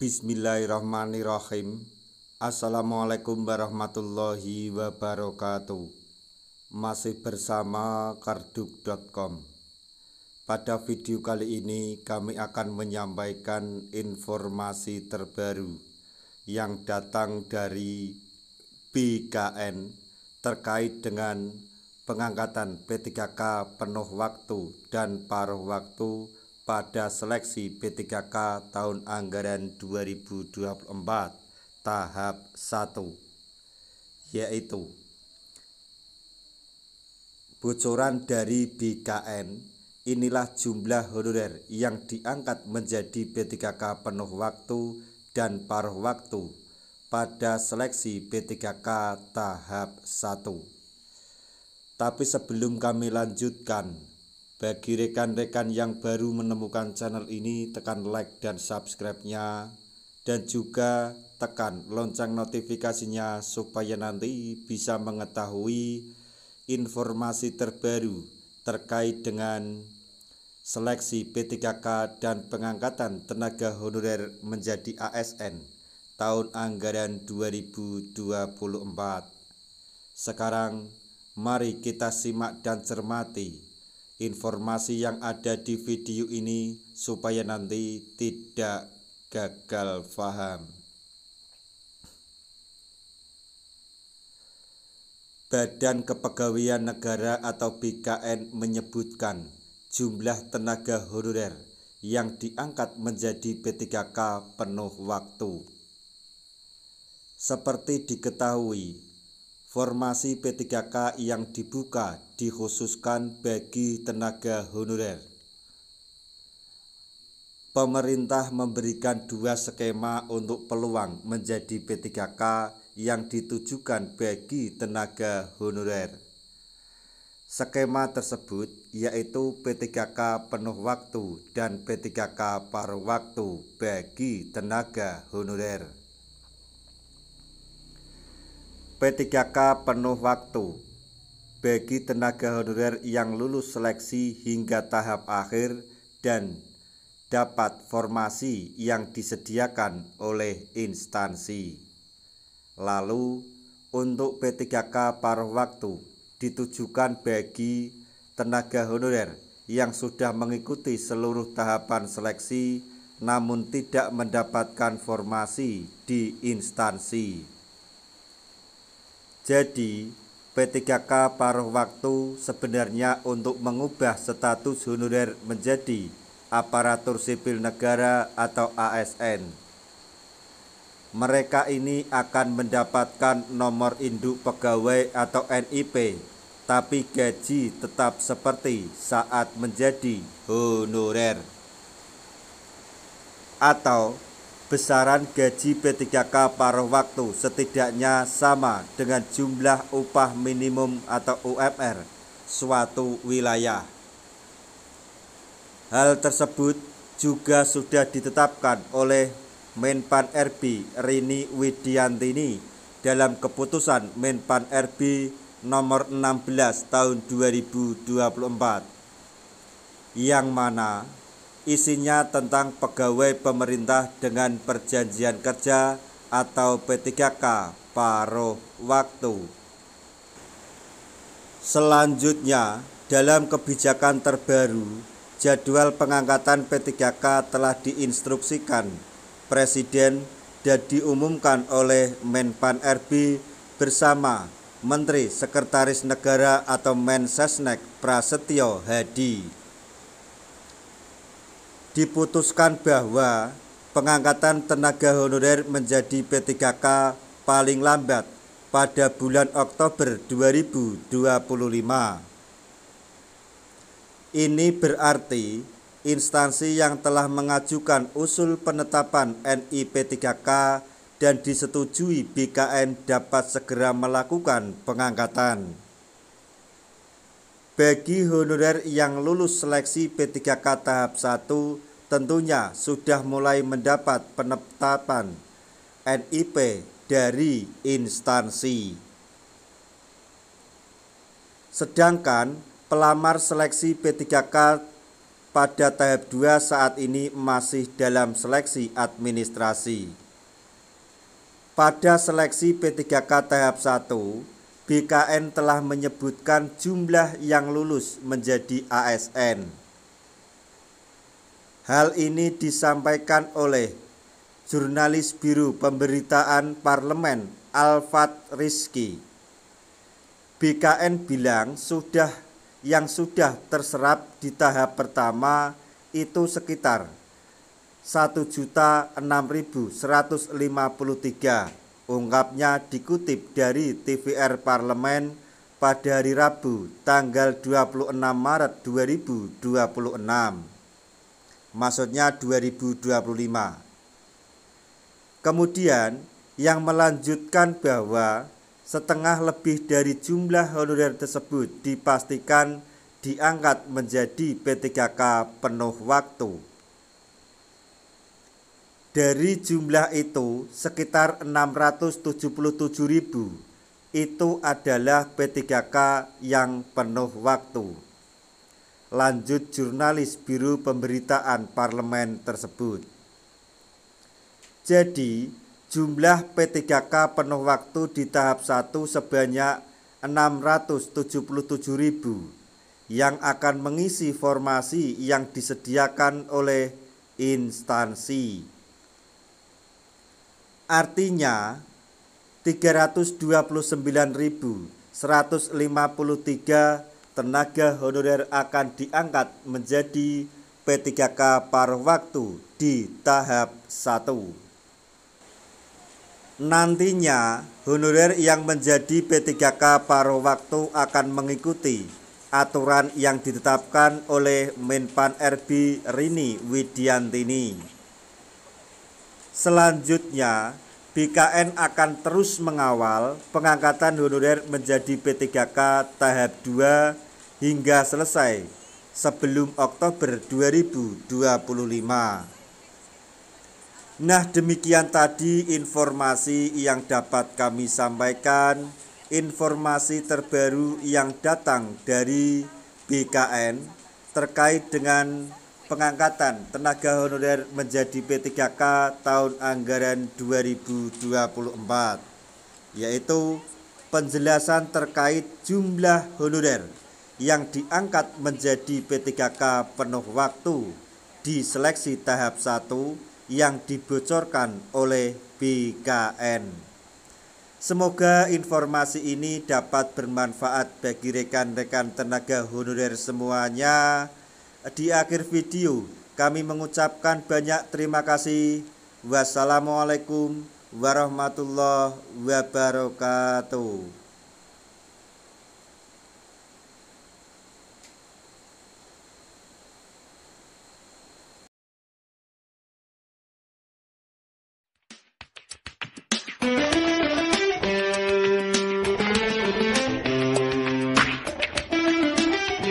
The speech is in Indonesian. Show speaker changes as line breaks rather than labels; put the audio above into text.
Bismillahirrahmanirrahim. Assalamualaikum warahmatullahi wabarakatuh. Masih bersama karduk.com. Pada video kali ini kami akan menyampaikan informasi terbaru yang datang dari BKN terkait dengan pengangkatan P3K penuh waktu dan paruh waktu pada seleksi P3K tahun anggaran 2024 tahap 1, yaitu bocoran dari BKN. Inilah jumlah honorer yang diangkat menjadi P3K penuh waktu dan paruh waktu pada seleksi P3K tahap 1. Tapi sebelum kami lanjutkan, bagi rekan-rekan yang baru menemukan channel ini, tekan like dan subscribe-nya, dan juga tekan lonceng notifikasinya supaya nanti bisa mengetahui informasi terbaru terkait dengan seleksi P3K dan pengangkatan tenaga honorer menjadi ASN tahun anggaran 2024. Sekarang mari kita simak dan cermati informasi yang ada di video ini supaya nanti tidak gagal paham. Badan Kepegawaian Negara atau BKN menyebutkan jumlah tenaga honorer yang diangkat menjadi P3K penuh waktu. Seperti diketahui, formasi P3K yang dibuka dikhususkan bagi tenaga honorer. Pemerintah memberikan dua skema untuk peluang menjadi P3K yang ditujukan bagi tenaga honorer. Skema tersebut yaitu P3K penuh waktu dan P3K paruh waktu bagi tenaga honorer. P3K penuh waktu bagi tenaga honorer yang lulus seleksi hingga tahap akhir dan dapat formasi yang disediakan oleh instansi. Lalu untuk P3K paruh waktu ditujukan bagi tenaga honorer yang sudah mengikuti seluruh tahapan seleksi namun tidak mendapatkan formasi di instansi. Jadi, P3K paruh waktu sebenarnya untuk mengubah status honorer menjadi aparatur sipil negara atau ASN. Mereka ini akan mendapatkan nomor induk pegawai atau NIP, tapi gaji tetap seperti saat menjadi honorer. Atau besaran gaji P3K paruh waktu setidaknya sama dengan jumlah upah minimum atau UMR suatu wilayah. Hal tersebut juga sudah ditetapkan oleh Menpan RB Rini Widiantini dalam keputusan Menpan RB nomor 16 tahun 2024, yang mana isinya tentang pegawai pemerintah dengan perjanjian kerja atau P3K paruh waktu. Selanjutnya, dalam kebijakan terbaru, jadwal pengangkatan P3K telah diinstruksikan Presiden dan diumumkan oleh Menpan RB bersama Menteri Sekretaris Negara atau Mensesnek Prasetyo Hadi. Diputuskan bahwa pengangkatan tenaga honorer menjadi P3K paling lambat pada bulan Oktober 2025. Ini berarti instansi yang telah mengajukan usul penetapan NI P3K dan disetujui BKN dapat segera melakukan pengangkatan. Bagi honorer yang lulus seleksi P3K tahap 1 tentunya sudah mulai mendapat penetapan NIP dari instansi. Sedangkan pelamar seleksi P3K pada tahap 2 saat ini masih dalam seleksi administrasi. Pada seleksi P3K tahap 1, BKN telah menyebutkan jumlah yang lulus menjadi ASN. Hal ini disampaikan oleh jurnalis Biro Pemberitaan Parlemen Alfat Rizky. BKN bilang yang sudah terserap di tahap pertama itu sekitar 1.006.153, ungkapnya dikutip dari TVR Parlemen pada hari Rabu tanggal 26 Maret 2026, maksudnya 2025. Kemudian yang melanjutkan bahwa setengah lebih dari jumlah honorer tersebut dipastikan diangkat menjadi P3K penuh waktu. Dari jumlah itu, sekitar 677.000 itu adalah P3K yang penuh waktu. Lanjut jurnalis Biro Pemberitaan Parlemen tersebut. Jadi, jumlah P3K penuh waktu di tahap 1 sebanyak 677.000 yang akan mengisi formasi yang disediakan oleh instansi. Artinya 329.153 tenaga honorer akan diangkat menjadi P3K paruh waktu di tahap 1. Nantinya, honorer yang menjadi P3K paruh waktu akan mengikuti aturan yang ditetapkan oleh Menpan RB Rini Widiantini. Selanjutnya, BKN akan terus mengawal pengangkatan honorer menjadi P3K tahap 2 hingga selesai sebelum Oktober 2025. Nah, demikian tadi informasi yang dapat kami sampaikan, informasi terbaru yang datang dari BKN terkait dengan pengangkatan tenaga honorer menjadi P3K tahun anggaran 2024, yaitu penjelasan terkait jumlah honorer yang diangkat menjadi P3K penuh waktu di seleksi tahap 1 yang dibocorkan oleh BKN. Semoga informasi ini dapat bermanfaat bagi rekan-rekan tenaga honorer semuanya. Di akhir video kami mengucapkan banyak terima kasih. Wassalamualaikum warahmatullahi wabarakatuh.